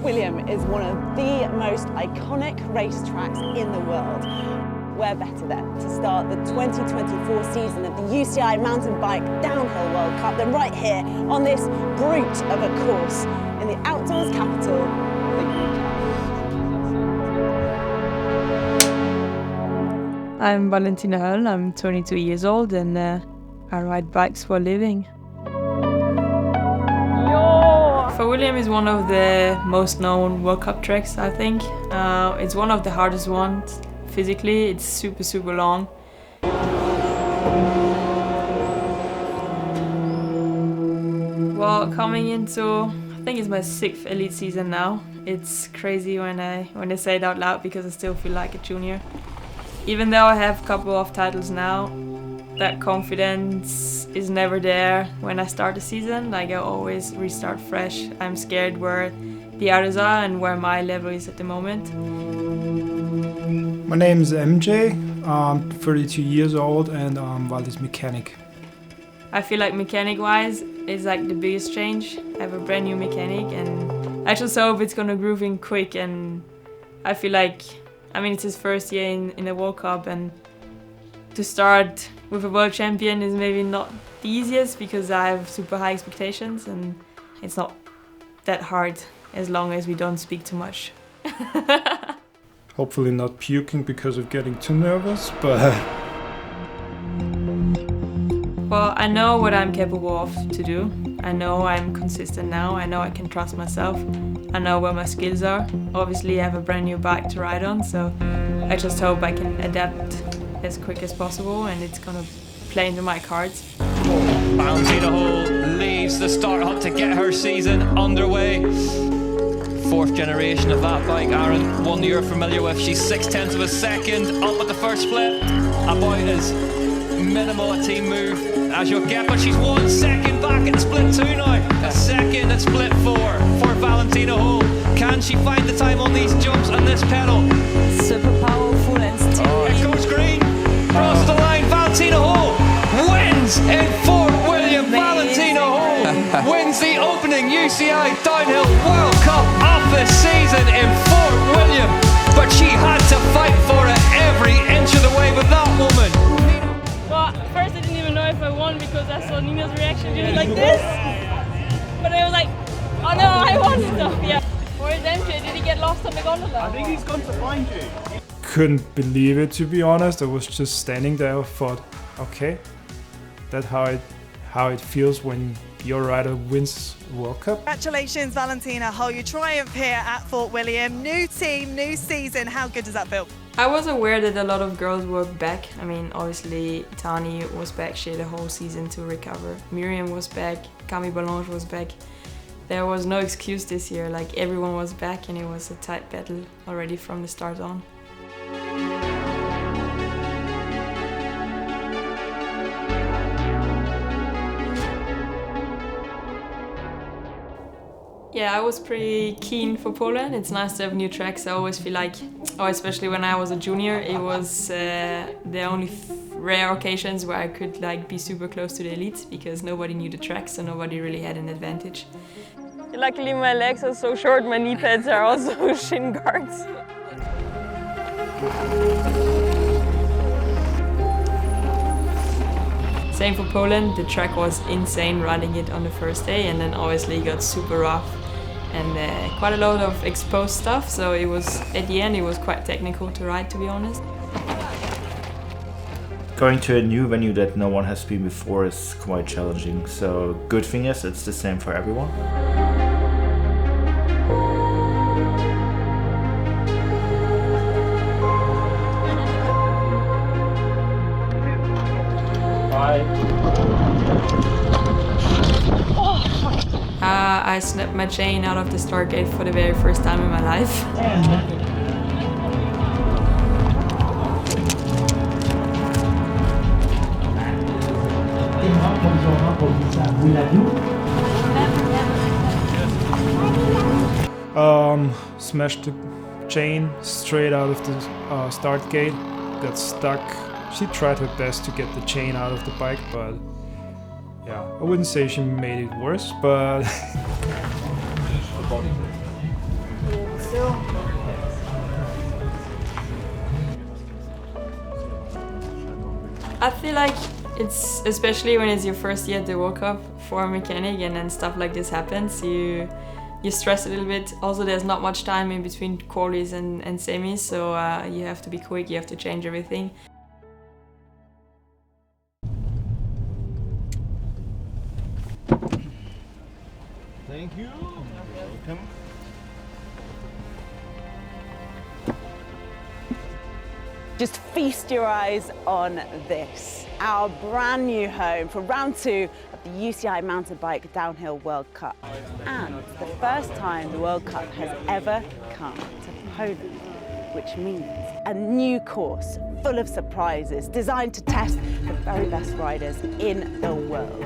Fort William is one of the most iconic racetracks in the world. Where better then to start the 2024 season of the UCI Mountain Bike Downhill World Cup than right here on this brute of a course in the outdoors capital of the UK. I'm Valentina Höll, I'm 22 years old and I ride bikes for a living. Fort William is one of the most known World Cup tracks, I think. It's one of the hardest ones. Physically, it's super long. Well, coming into, I think it's my 6th elite season now. It's crazy when I say it out loud because I still feel like a junior. Even though I have a couple of titles now, that confidence is never there when I start the season. Like I always restart fresh. I'm scared where the others are and where my level is at the moment. My name is MJ, I'm 32 years old and I'm Vali's mechanic. I feel like mechanic-wise is like the biggest change. I have a brand new mechanic and I just hope it's gonna groove in quick, and I feel like, I mean, it's his first year in the World Cup, and to start with a world champion is maybe not the easiest because I have super high expectations, and it's not that hard as long as we don't speak too much. Hopefully not puking because of getting too nervous, but... Well, I know what I'm capable of to do. I know I'm consistent now. I know I can trust myself. I know where my skills are. Obviously, I have a brand new bike to ride on, so I just hope I can adapt as quick as possible, and it's gonna play into my cards. Valentina Höll leaves the start hut to get her season underway. 4th generation of that bike, Aaron, one you're familiar with. She's 6/10 of a second up at the first split. About as minimal a team move as you'll get, but she's 1 second back at split 2 now. A second at split 4 for Valentina Höll. Can she find the time on these jumps and this pedal? Super powerful and still. It goes green, across the line. Valentina Höll wins in Fort William. Valentina Höll wins the opening UCI Downhill World Cup of the season in Fort William, but she had to fight for it every inch of the way with that woman. Well, first I didn't even know if I won because I saw Nina's reaction doing like this, but I was like, oh no, I won stuff, yeah. Where's MJ? Did he get lost on the gondola? I think he's gone to find you. Couldn't believe it, to be honest. I was just standing there and thought, okay, that's how it feels when your rider wins World Cup. Congratulations, Valentina Höll. You triumph here at Fort William. New team, new season. How good does that feel? I was aware that a lot of girls were back. I mean, obviously Tani was back. She had a whole season to recover. Miriam was back. Camille Ballange was back. There was no excuse this year. Like, everyone was back and it was a tight battle already from the start on. Yeah, I was pretty keen for Poland. It's nice to have new tracks. I always feel like, especially when I was a junior, it was the only rare occasions where I could like be super close to the elites because nobody knew the tracks, so nobody really had an advantage. Luckily my legs are so short, my knee pads are also shin guards. Same for Poland, the track was insane riding it on the first day, and then obviously it got super rough and quite a lot of exposed stuff, so it was, at the end it was quite technical to ride, to be honest. Going to a new venue that no one has been before is quite challenging, so good thing is it's the same for everyone. I snapped my chain out of the start gate for the very first time in my life. Smashed the chain straight out of the start gate, got stuck. She tried her best to get the chain out of the bike, but yeah, I wouldn't say she made it worse, but still. I feel like it's, especially when it's your first year at the World Cup for a mechanic and then stuff like this happens, you stress a little bit. Also, there's not much time in between qualies and semis, so you have to be quick, you have to change everything. Thank you. Welcome. Just feast your eyes on this, our brand new home for round 2 of the UCI Mountain Bike Downhill World Cup. And the first time the World Cup has ever come to Poland, which means a new course full of surprises designed to test the very best riders in the world.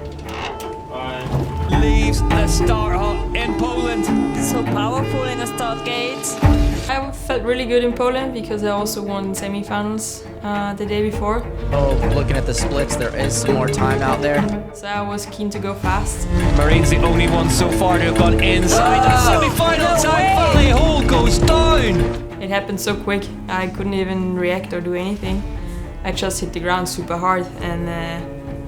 Leaves the start hut in Poland. So powerful in the start gate. I felt really good in Poland because I also won semi-finals the day before. Oh, looking at the splits, there is some more time out there. So I was keen to go fast. Marine's the only one so far to have gone inside the semi-final time. Vali Höll goes down. It happened so quick, I couldn't even react or do anything. I just hit the ground super hard and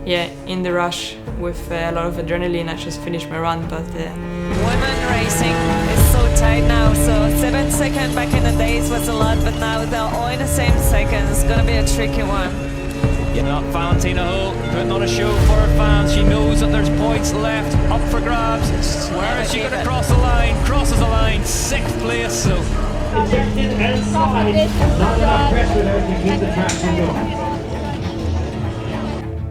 yeah, in the rush with a lot of adrenaline, I just finished my run. But Women racing is so tight now, so 7 seconds back in the days was a lot, but now they're all in the same second. It's gonna be a tricky one. Yeah, Valentina Höll putting on a show for her fans. She knows that there's points left up for grabs. Where is she going to cross the line? Crosses the line, 6th place. So.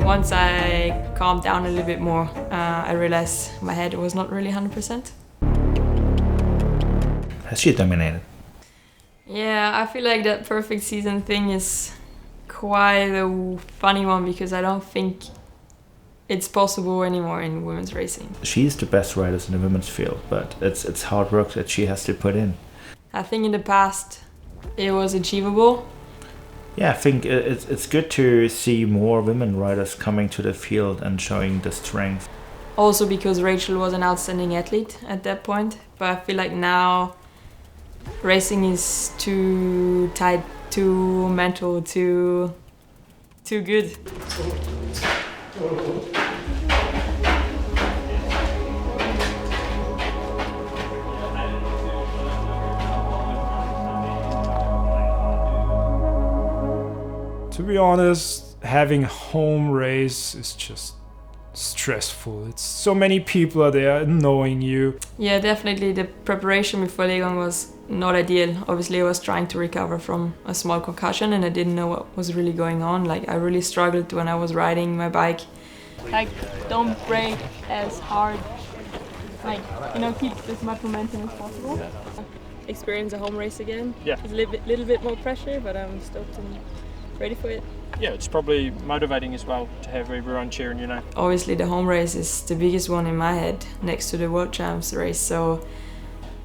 Once I calmed down a little bit more, I realized my head was not really 100%. Has she dominated? Yeah, I feel like that perfect season thing is quite a funny one because I don't think it's possible anymore in women's racing. She's the best rider in the women's field, but it's hard work that she has to put in. I think in the past it was achievable. Yeah, I think it's good to see more women riders coming to the field and showing the strength. Also because Rachel was an outstanding athlete at that point, but I feel like now racing is too tight, too mental, too good. To be honest, having a home race is just stressful. It's so many people are there knowing you. Yeah, definitely the preparation before Leogang was not ideal. Obviously I was trying to recover from a small concussion and I didn't know what was really going on. Like I really struggled when I was riding my bike. Like, don't brake as hard. Like, you know, keep as much momentum as possible. Experience a home race again. Yeah. There's a little bit more pressure, but I'm stoked and ready for it. Yeah, it's probably motivating as well to have everyone cheering you now. Obviously the home race is the biggest one in my head next to the World Champs race, so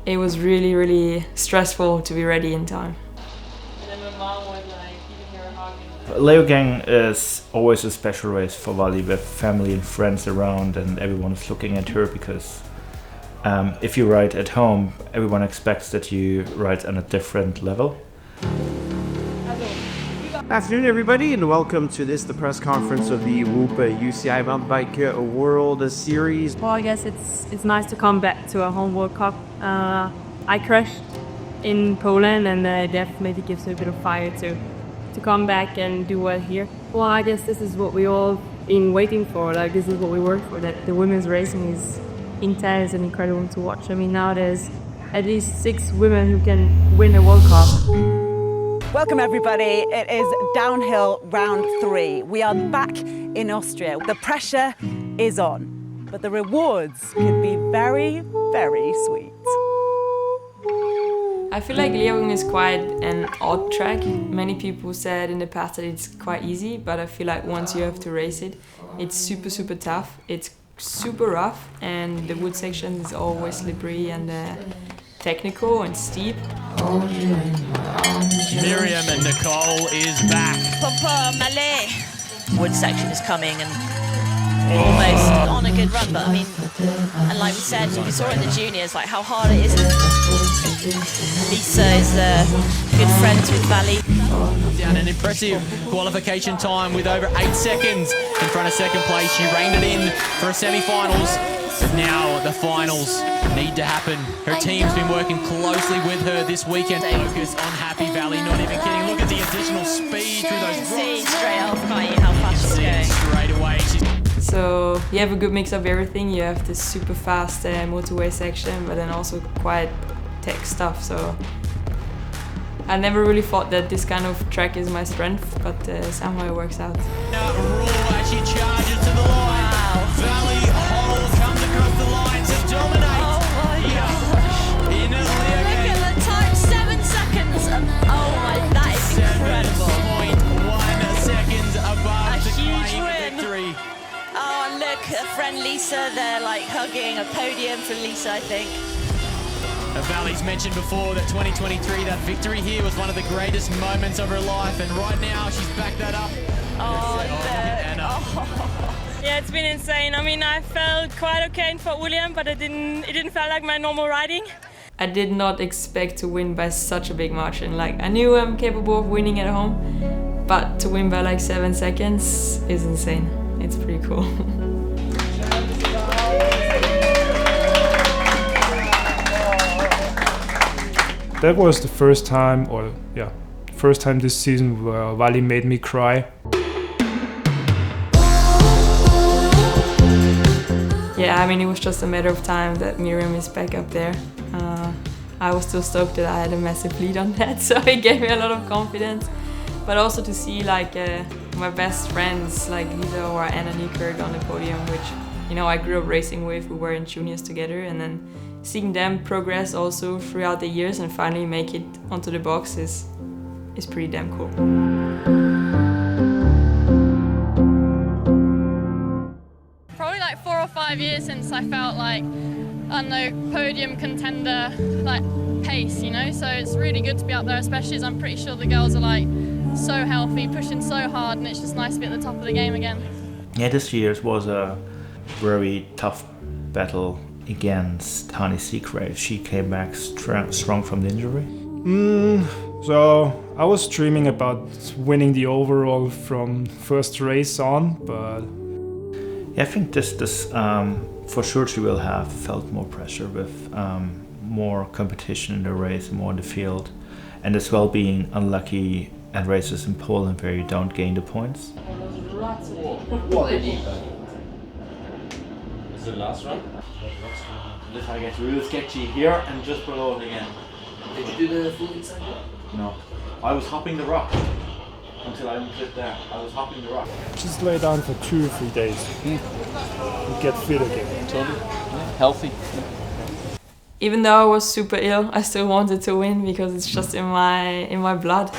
it was really, really stressful to be ready in time. And then my mom was like giving her a hug. Leogang is always a special race for Vali with family and friends around and everyone is looking at her because if you ride at home, everyone expects that you ride on a different level. Afternoon, everybody, and welcome to the press conference of the WOOP UCI Mountain Bike World Series. Well, I guess it's nice to come back to a home World Cup. I crashed in Poland, and that maybe gives me a bit of fire to come back and do well here. Well, I guess this is what we all been waiting for. Like, this is what we work for. That the women's racing is intense and incredible to watch. I mean, now there's at least 6 women who can win a World Cup. Welcome everybody, it is downhill round 3. We are back in Austria. The pressure is on, but the rewards could be very, very sweet. I feel like Leogang is quite an odd track. Many people said in the past that it's quite easy, but I feel like once you have to race it, it's super, super tough. It's super rough and the wood section is always slippery and technical and steep. Miriam and Nicole is back. Papa Malay. Wood section is coming and almost on a good run, but I mean, and like we said, we saw it in the juniors, like how hard it is. Lisa is good friends with Vali. Down an impressive qualification time with over 8 seconds in front of second place. She reined it in for a semi-finals. But now the finals need to happen. Her team's been working closely with her this weekend. Focus on Happy Valley, not even kidding. Look at the additional speed through those rocks. See straight off, can't you, how fast she's going? Straight away. So you have a good mix of everything. You have this super fast motorway section, but then also quite tech stuff. So I never really thought that this kind of track is my strength, but somehow it works out. She charges to the line. Wow. Valley Höll comes across the line to dominate. Oh my gosh. In a Look at the time, 7 seconds. Oh my, that is incredible. 7.1 seconds above A the huge claim win. victory. Oh, and look, her friend Lisa, they're like hugging a podium for Lisa, I think. Valley's mentioned before that 2023, that victory here was one of the greatest moments of her life, and right now she's backed that up. Oh, look. Oh. Yeah, it's been insane. I mean, I felt quite okay in Fort William, but it didn't feel like my normal riding. I did not expect to win by such a big margin. Like, I knew I'm capable of winning at home, but to win by like 7 seconds is insane. It's pretty cool. That was the first time, first time this season where Vali made me cry. Yeah, I mean, it was just a matter of time that Miriam is back up there. I was still stoked that I had a massive lead on that, so it gave me a lot of confidence. But also to see like my best friends like Lisa or Anna Nykirk on the podium, which, you know, I grew up racing with. We were in juniors together, and then seeing them progress also throughout the years and finally make it onto the box is pretty damn cool. Probably like 4 or 5 years since I felt like, I don't know, podium contender, like pace, you know? So it's really good to be up there, especially as I'm pretty sure the girls are like so healthy, pushing so hard, and it's just nice to be at the top of the game again. Yeah, this year was a very tough battle against Tani Seagrave. She came back strong from the injury. So I was dreaming about winning the overall from first race on, but yeah, I think this for sure she will have felt more pressure with more competition in the race, more in the field, and as well being unlucky at races in Poland where you don't gain the points. Is it the last run? If I get real sketchy here and just below it again. Did you do the full inside drop? No. I was hopping the rock until I unclipped there. I was hopping the rock. just lay down for 2 or 3 days and get fit again. Totally. Yeah, healthy. Even though I was super ill, I still wanted to win because it's just in my blood.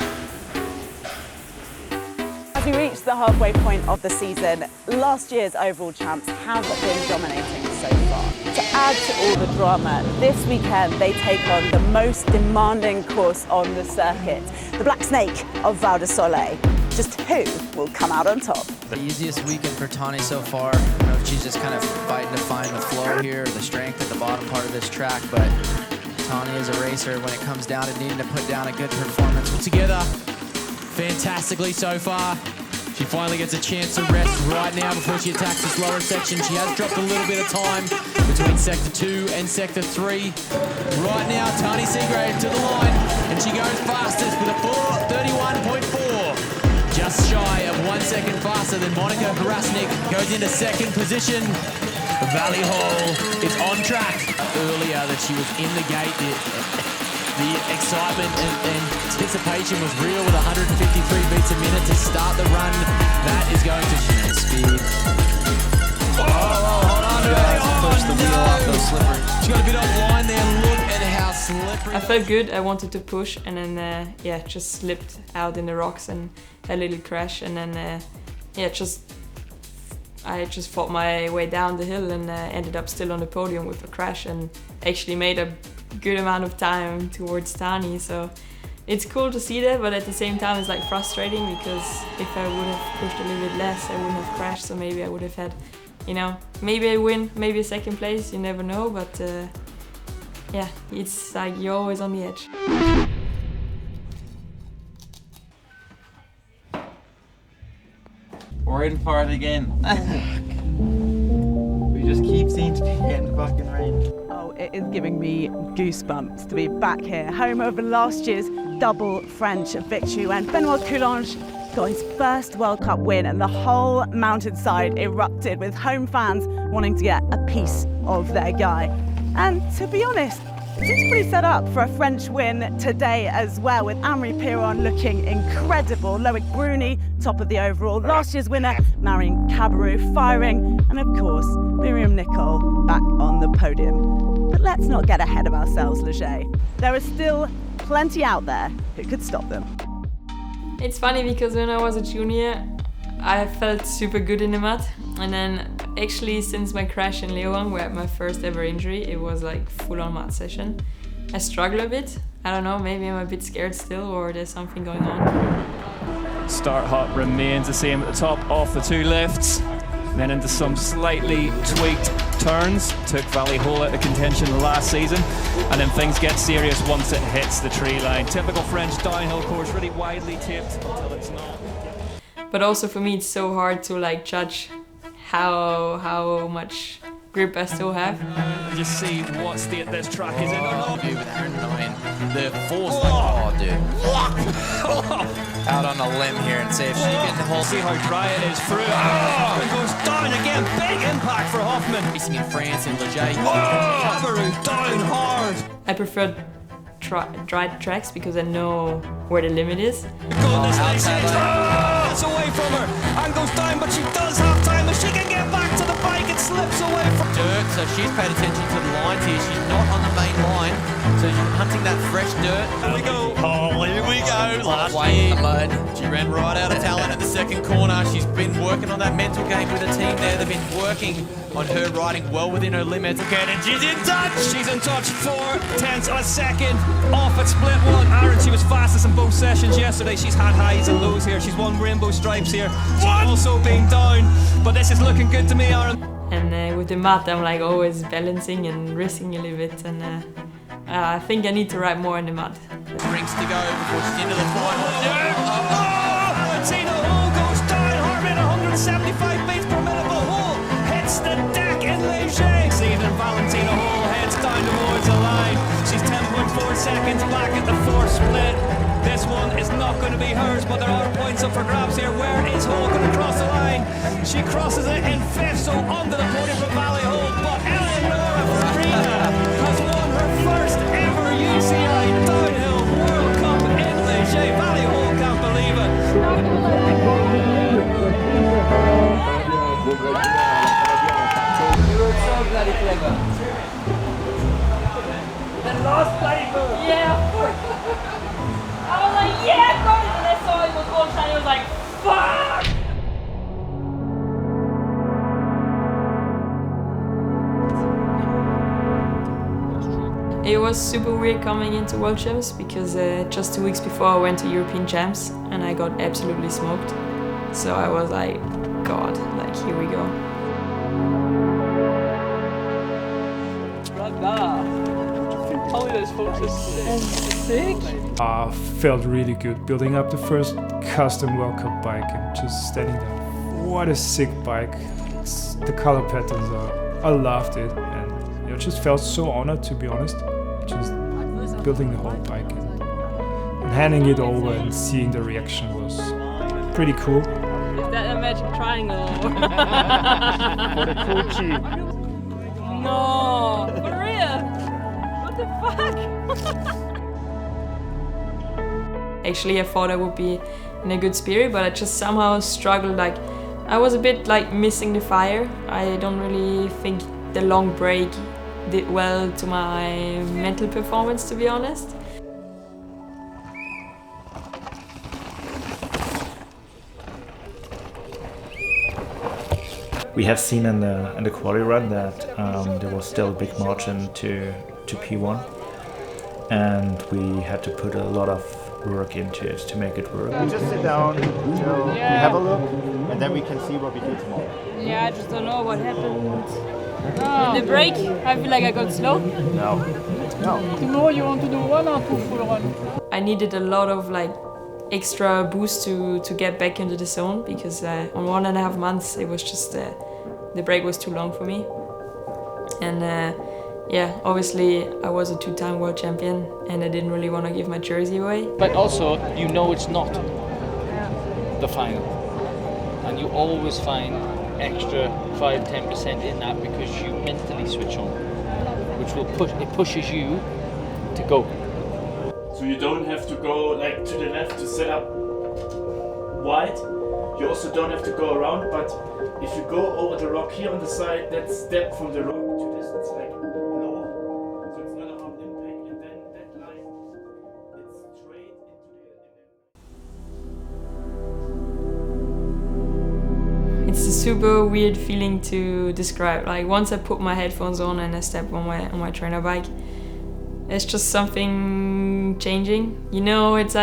As we reach the halfway point of the season, last year's overall champs have been dominating so far. To add to all the drama, this weekend they take on the most demanding course on the circuit, the Black Snake of Val di Sole. Just who will come out on top? The easiest weekend for Tani so far. I know she's just kind of fighting to find the flow here, the strength at the bottom part of this track, but Tani is a racer when it comes down to needing to put down a good performance. Together fantastically so far. She finally gets a chance to rest right now before she attacks this lower section. She has dropped a little bit of time between Sector 2 and Sector 3. Right now, Tani Seagrave to the line, and she goes fastest with a 4:31.4. Just shy of 1 second faster than Monica Karasnik. Goes into second position. Vali Höll is on track. Earlier that she was in the gate, the excitement and anticipation was real with 153 beats a minute to start the run. That is going to speed. Hold on. Push the wheel off those slippery. She got a bit offline there. Look at how slippery. I felt good. I wanted to push, and then just slipped out in the rocks and had a little crash, and then I just fought my way down the hill and ended up still on the podium with a crash, and actually made a good amount of time towards Tani. So it's cool to see that, but at the same time it's like frustrating because if I would have pushed a little bit less, I wouldn't have crashed. So maybe I would have had, maybe I win, maybe a second place. You never know, but yeah, it's like you're always on the edge. We're in for it again. We just keep seeming to be getting fucking rain. Oh, it is giving me goosebumps to be back here, home of last year's double French victory when Benoit Coulange got his first World Cup win, and the whole mountainside erupted with home fans wanting to get a piece of their guy. And to be honest, it seems pretty set up for a French win today as well, with Amaury Piron looking incredible, Loic Bruni top of the overall, last year's winner Marion Cabarrou firing, and of course Miriam Nicol back on the podium. But let's not get ahead of ourselves, Leger. There is still plenty out there who could stop them. It's funny because when I was a junior, I felt super good in the mud, and then actually since my crash in Leogang, where I had my first ever injury, it was like full-on mud session. I struggle a bit. I don't know, maybe I'm a bit scared still, or there's something going on. Start hop remains the same at the top off the two lifts, then into some slightly tweaked turns. Took Vali Höll out of contention last season, and then things get serious once it hits the tree line. Typical French downhill course, really widely tipped until it's not. But also for me it's so hard to like judge how much grip I still have. Just see what state this track is in. Dude, with Aaron 9, the force, oh dude. Out on a limb here and see if she can hold. See how dry it is through. Oh, it goes down again. Big impact for Hoffman. Racing in France in Leger. Cabarrou down hard. I prefer dry tracks because I know where the limit is. Goodness, it's away from her and goes down, but she does have time and she can get back to the bike. It slips away from dirt, so she's paid attention to the lines here. She's not on the main line, so she's hunting that fresh dirt. Here we go. Oh, here we go. Last Way in the mud. She ran right out of talent in the second corner. She's been working on that mental game with the team there. They've been working on her riding well within her limits. Okay, and she's in touch. She's in touch. 4/10 of a second off at split one. Aaron, she was fastest in both sessions yesterday. She's had highs and lows here. She's won rainbow stripes here. She's also been down, but this is looking good to me, Aaron. And with the mud, I'm like always balancing and risking a little bit, and I think I need to ride more in the mud. Drinks to go before she's into the final. Valentina Höll goes down hard at 175 beats per minute, but Höll hits the deck in Leger. Season Valentina Höll heads down towards the line. She's 10.4 seconds back at the fourth split. This one is not going to be hers, but there are points up for grabs here. Where is Höll going to cross the line? She crosses it in fifth, so onto the podium for Vali Höll. But Eleonora Farina has won her first ever UCI Downhill World Cup in Leger. Vali Höll can't believe it. You were so bloody clever. The last bloody move. Yeah, of course. I was like, yeah, got it. And I saw it was all shiny. I was like, fuck! It was super weird coming into World Champs because just 2 weeks before I went to European Champs and I got absolutely smoked. So I was like, God, like here we go. Only those photos. Sick. Felt really good building up the first custom World Cup bike and just standing there. What a sick bike. The color patterns I loved it, and just felt so honored, to be honest. Just building the whole bike and handing it over and seeing the reaction was pretty cool. Is that a magic triangle? For the Kochi. No, for real? What the fuck? Actually, I thought I would be in a good spirit, but I just somehow struggled. Like, I was a bit like missing the fire. I don't really think the long break did well to my mental performance, to be honest. We have seen in the quali run that there was still a big margin to P1, and we had to put a lot of work into it to make it work. We just sit down till we have a look, and then we can see what we do tomorrow. Yeah, I just don't know what happened. In the break, I feel like I got slow. No. Tomorrow you want to do 1 or 2 full run? I needed a lot of like extra boost to get back into the zone because on 1.5 months it was just the break was too long for me. And yeah, obviously I was a 2-time world champion and I didn't really want to give my jersey away. But also, you know it's not the final. And you always find extra 5-10% in that because you mentally switch on, which will pushes you to go. So you don't have to go like to the left to set up wide. You also don't have to go around, but if you go over the rock here on the side, that step from the rock to this, it's like lower. So it's not a hard impact, and then that line, it's straight into the... It's a super weird feeling to describe. Like once I put my headphones on and I step on my trainer bike, it's just something changing. It's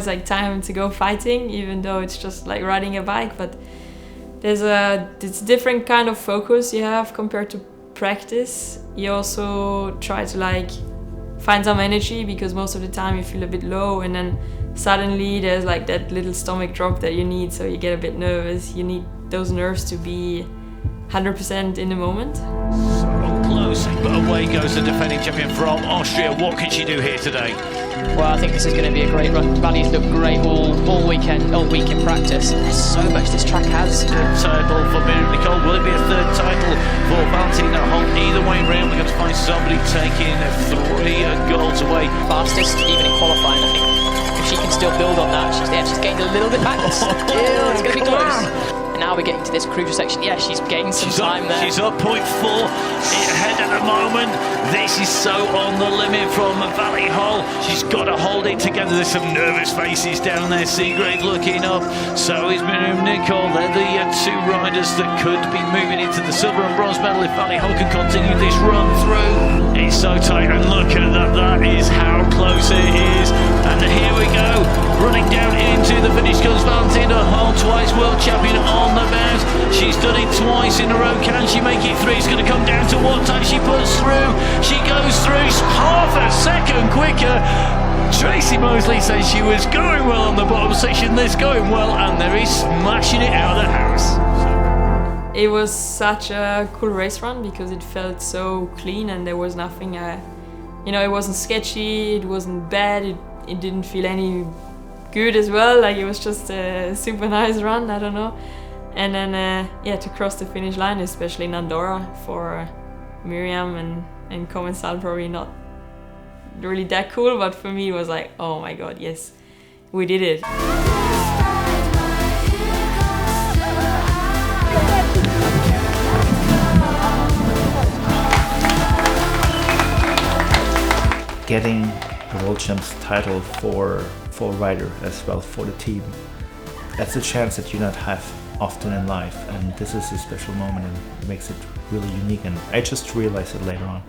like time to go fighting, even though it's just like riding a bike. But it's a different kind of focus you have compared to practice. You also try to like find some energy because most of the time you feel a bit low, and then suddenly there's like that little stomach drop that you need, so you get a bit nervous. You need those nerves to be 100% in the moment. Close, but away goes the defending champion from Austria. What can she do here today? Well, I think this is going to be a great run. Vali's looked great all week in practice. There's so much this track has. Title for Nicole. Will it be a third title for Valentina Höll? Either way round, we're going to find somebody taking 3 golds away. Fastest, even in qualifying, I think. If she can still build on that, she's gained a little bit back. Still, it's going to be close. And now we're getting to this crucial section. Yeah, she's gained some time there. She's up 0.4 ahead at the moment. This is so on the limit from Vali Höll. She's got to hold it together. There's some nervous faces down there. Seagrave looking up. So is Miriam Nicole. They're the 2 riders that could be moving into the silver and bronze medal if Vali Höll can continue this run through. It's so tight, and look at that. That is how close it is. And here we go. Running down into the finish goes Valentina Höll, twice world champion on the bounce. She's done it twice in a row. Can she make it through? It's going to come down to what time she puts through. She goes through half a second quicker. Tracy Mosley says she was going well on the bottom section. This going well, and there is smashing it out of the house. It was such a cool race run because it felt so clean and there was nothing, it wasn't sketchy, it wasn't bad, it didn't feel any good as well. Like it was just a super nice run, I don't know. And then, to cross the finish line, especially in Andorra, for Miriam and commensal, probably not really that cool, but for me it was like, oh my god, yes, we did it. Getting the World Champs title for a rider as well for the team, that's a chance that you not have often in life, and this is a special moment and it makes it really unique, and I just realized it later on.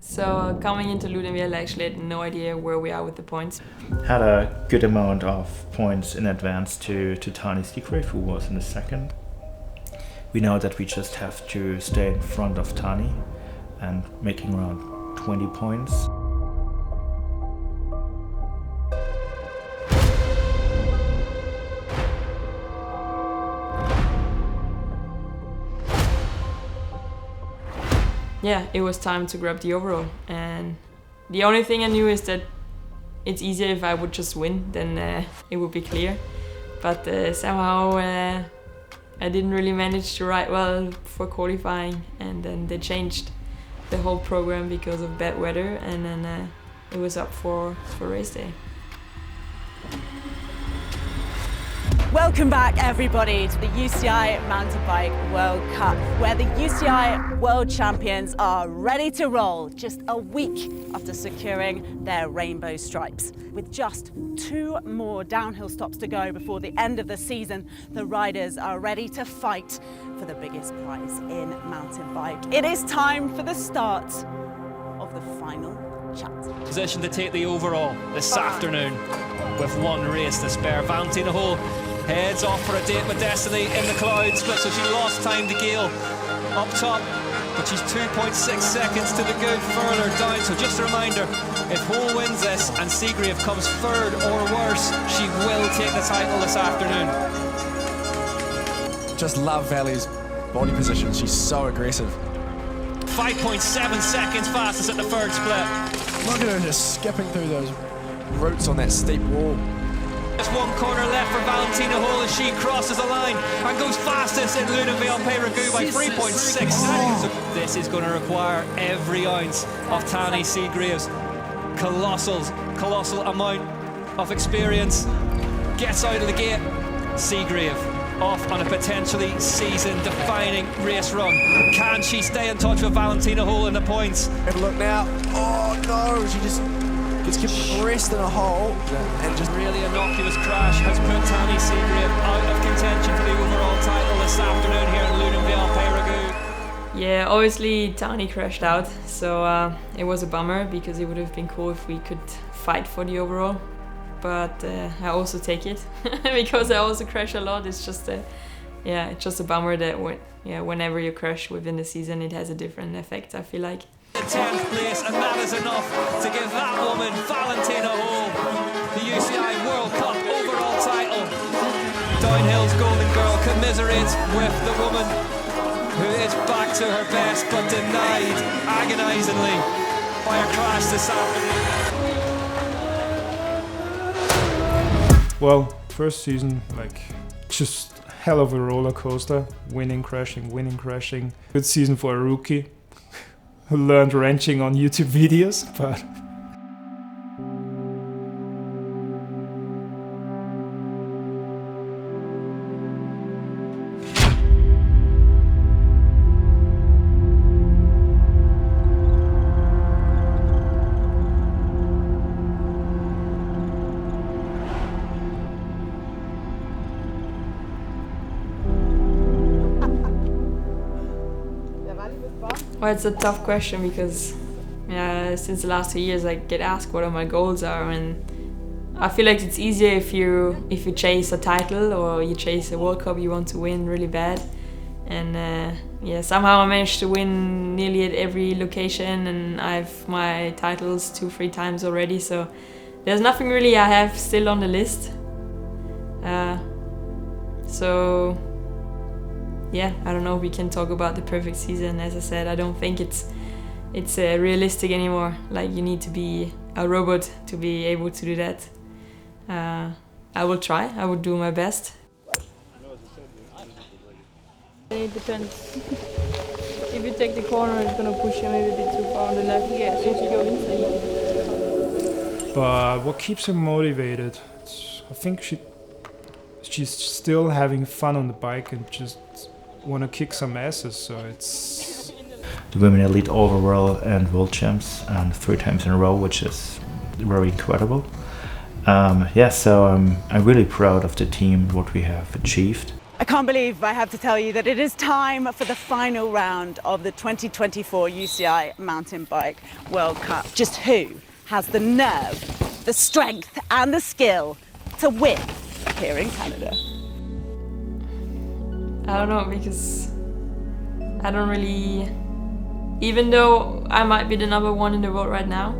So coming into Loudenvielle, I actually had no idea where we are with the points. Had a good amount of points in advance to Tani Seagrave, who was in the second. We know that we just have to stay in front of Tani and making around 20 points. Yeah, it was time to grab the overall, and the only thing I knew is that it's easier if I would just win, then it would be clear. But somehow I didn't really manage to ride well for qualifying, and then they changed the whole program because of bad weather, and then it was up for race day. Welcome back, everybody, to the UCI Mountain Bike World Cup, where the UCI World Champions are ready to roll just a week after securing their rainbow stripes. With just 2 more downhill stops to go before the end of the season, the riders are ready to fight for the biggest prize in mountain bike. It is time for the start of the final chat. Position to take the overall this afternoon with 1 race to spare. Valentina Höll heads off for a date with Destiny in the clouds, but so she lost time to Gale up top, but she's 2.6 seconds to the good, further down. So just a reminder, if Höll wins this and Seagrave comes third or worse, she will take the title this afternoon. Just love Vali's body position, she's so aggressive. 5.7 seconds fastest at the third split. Look at her just skipping through those roots on that steep wall. Just 1 corner left for Valentina Höll as she crosses the line and goes fastest in Loudenvielle Peyragueux by 3.6 seconds. So this is going to require every ounce of Tahnée Seagrave's colossal amount of experience. Gets out of the gate. Seagrave off on a potentially season-defining race run. Can she stay in touch with Valentina Höll in the points? And look now. Oh no, she just gets compressed in a hole and just really innocuous crash has put Tahnée Seagrave out of contention for the overall title this afternoon here at Loudenvielle Peyragueux. Yeah, obviously Tahnée crashed out, so it was a bummer because it would have been cool if we could fight for the overall. But I also take it because I also crash a lot. It's just it's just a bummer that whenever you crash within the season, it has a different effect, I feel like. 10th place, and that is enough to give that woman, Valentina Höll, the UCI World Cup overall title. Downhill's golden girl commiserates with the woman who is back to her best but denied agonisingly by a crash this afternoon. Well, first season, just hell of a roller coaster. Winning, crashing. Good season for a rookie who learned wrenching on YouTube videos, but Well, it's a tough question because since the last 2 years I get asked what my goals are, and I feel like it's easier if you chase a title or you chase a World Cup you want to win really bad. And somehow I managed to win nearly at every location, and I have my titles 2-3 times already, so there's nothing really I have still on the list. I don't know if we can talk about the perfect season. As I said, I don't think it's realistic anymore. Like, you need to be a robot to be able to do that. I will try. I will do my best. It depends. If you take the corner, it's gonna push you maybe a bit too far on the left. Yeah, so if you go inside. But what keeps her motivated? I think she's still having fun on the bike and just want to kick some asses. So it's the women elite overall and world champs, and 3 times in a row, which is very incredible. So I'm really proud of the team, what we have achieved. I can't believe I have to tell you that it is time for the final round of the 2024 UCI Mountain Bike World Cup. Just who has the nerve, the strength and the skill to win here in Canada? I don't know, because I don't really, even though I might be the #1 in the world right now,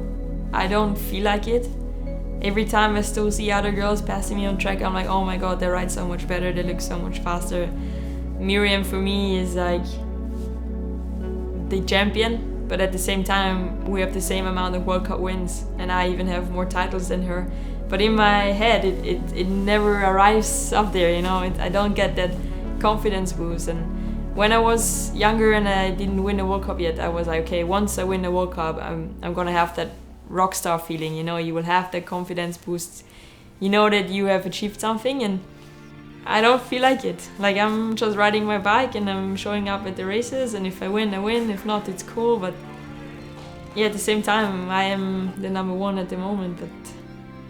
I don't feel like it. Every time I still see other girls passing me on track, I'm like, oh my god, they ride so much better, they look so much faster. Miriam for me is like the champion, but at the same time we have the same amount of World Cup wins, and I even have more titles than her. But in my head it never arrives up there, you know. I don't get that confidence boost. And when I was younger and I didn't win the World Cup yet, I was like, okay, once I win the World Cup, I'm gonna have that rock star feeling, you know. You will have that confidence boost, you know, that you have achieved something. And I don't feel like it. Like I'm just riding my bike and I'm showing up at the races, and if I win, I win. If not, it's cool. But yeah, at the same time, I am the number one at the moment. But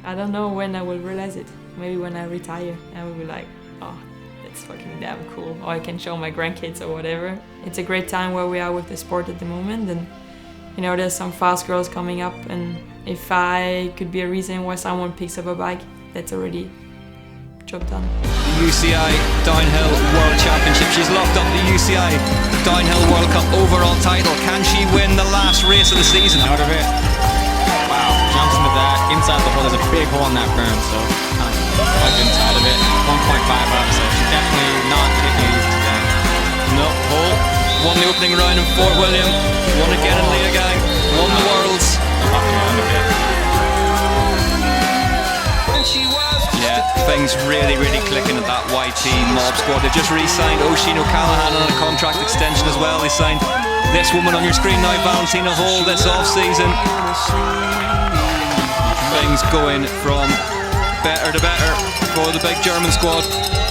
I don't know when I will realize it. Maybe when I retire, I will be like, oh, that's fucking damn cool. Or I can show my grandkids or whatever. It's a great time where we are with the sport at the moment, and you know, there's some fast girls coming up, and if I could be a reason why someone picks up a bike, that's already job done. UCI Downhill World Championship. She's locked up the UCI Downhill World Cup overall title. Can she win the last race of the season? Out of it. Wow, jumps into that. Inside the hole, there's a big hole in that berm, so kind of plugged inside of it. 1.5 up, so she's definitely not taking it easy today. No, hole. Won the opening round in Fort William. Won again in Leogang. Won the Worlds. Yeah, things really clicking at that YT mob squad. They've just re-signed Oisin O'Callaghan on a contract extension as well. They signed this woman on your screen now, Valentina Höll, this off-season. Things going from better to better for the big German squad.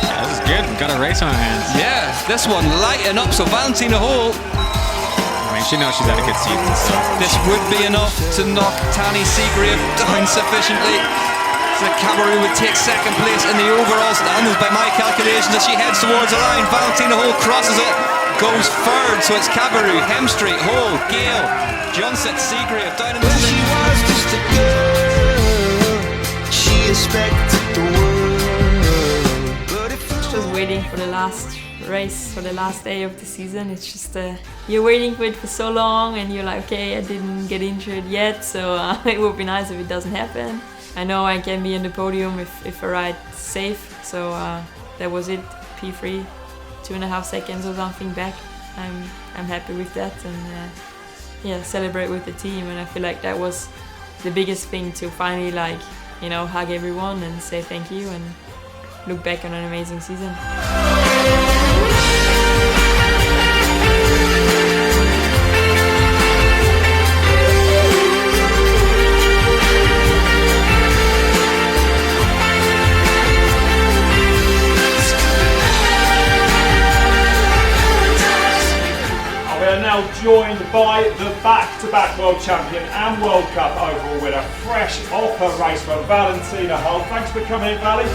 Yeah, this is good. We've got a race on our hands. Yeah, this one lighting up. So Valentina Höll, I mean, she knows she's had a good season, so this would be enough to knock Tani Seagrave down sufficiently. So Cabarrou would take second place in the overall standings by my calculations as she heads towards the line. Valentina Höll crosses it, goes third. So it's Cabarrou, Hemstreet, Höll, Gale, Johnson, Seagrave down in the She was just a girl. She expected the world. Just waiting for the last race, for the last day of the season. It's just you're waiting for it for so long, and you're like, okay, I didn't get injured yet, so it would be nice if it doesn't happen. I know I can be in the podium if I ride safe, so that was it. P3, 2.5 seconds or something back. I'm happy with that, and yeah, celebrate with the team. And I feel like that was the biggest thing, to finally, like, you know, hug everyone and say thank you and look back on an amazing season. We are now joined by the back-to-back world champion and World Cup overall winner, fresh off her race for Valentina Höll. Thanks for coming in, Vali.